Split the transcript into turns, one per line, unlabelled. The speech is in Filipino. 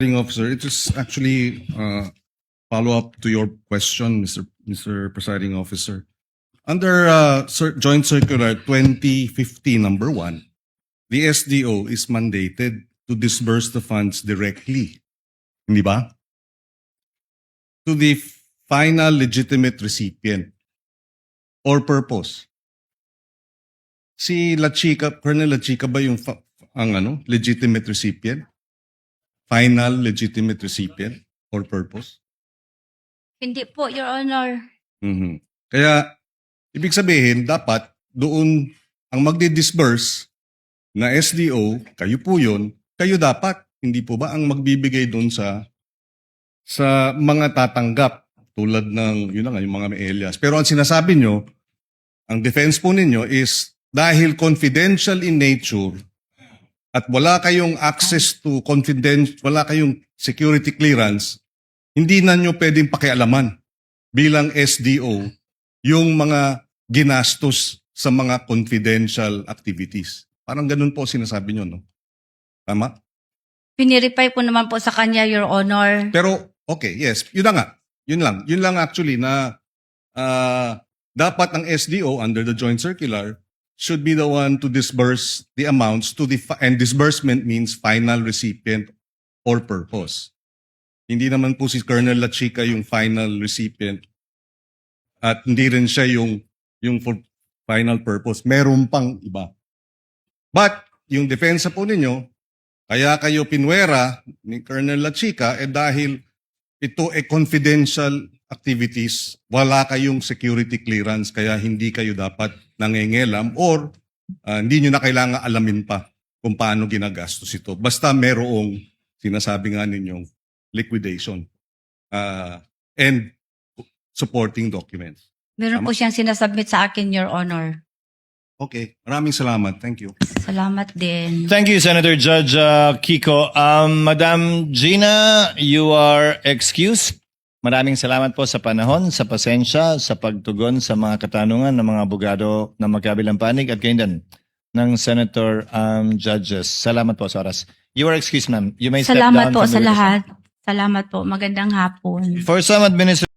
Officer, it is actually follow-up to your question, Mr. Presiding Officer. Under Joint Circular 2015 number 1, the SDO is mandated to disburse the funds directly, hindi ba? To the final legitimate recipient or purpose. Si La Chica, Colonel La Chica ba yung legitimate recipient? Final legitimate recipient or purpose?
Hindi po, Your Honor.
Mhm. Kaya, ibig sabihin, dapat doon ang magdi-disburse na SDO, kayo po yun, kayo dapat, hindi po ba ang magbibigay doon sa mga tatanggap tulad ng, yun na nga, yung mga may alias. Pero ang sinasabi nyo, ang defense po ninyo is dahil confidential in nature at wala kayong access to wala kayong security clearance, hindi na nyo pwedeng pakialaman bilang SDO yung mga ginastos sa mga confidential activities. Parang ganun po sinasabi nyo, no? Tama?
Pinireply po naman po sa kanya, Your Honor.
Pero, okay, yes. Yun na nga. Yun lang. Yun lang actually na dapat ang SDO under the Joint Circular should be the one to disburse the amounts to and disbursement means final recipient or purpose. Hindi naman po si Colonel La Chica yung final recipient at hindi rin siya yung for final purpose. Meron pang iba. But, yung depensa po ninyo, kaya kayo pinwera ni Colonel La Chica dahil ito confidential activities, wala kayong security clearance kaya hindi kayo dapat nangengelam or hindi nyo na kailangan alamin pa kung paano ginagastos ito. Basta merong sinasabi nga ninyong liquidation and supporting documents.
Meron po siyang sinasubmit sa akin, Your Honor.
Okay, maraming salamat. Thank you.
Salamat din.
Thank you, Senator Judge Kiko. Madam Gina, you are excused. Maraming salamat po sa panahon, sa pasensya, sa pagtugon sa mga katanungan ng mga abogado na magkabilang panig at kayo din ng Senator Judges. Salamat po sa oras. You are excused, ma'am. You may step down
Salamat po
from the
sa
witness.
lahat. Salamat po. Magandang hapon.
For some administrators,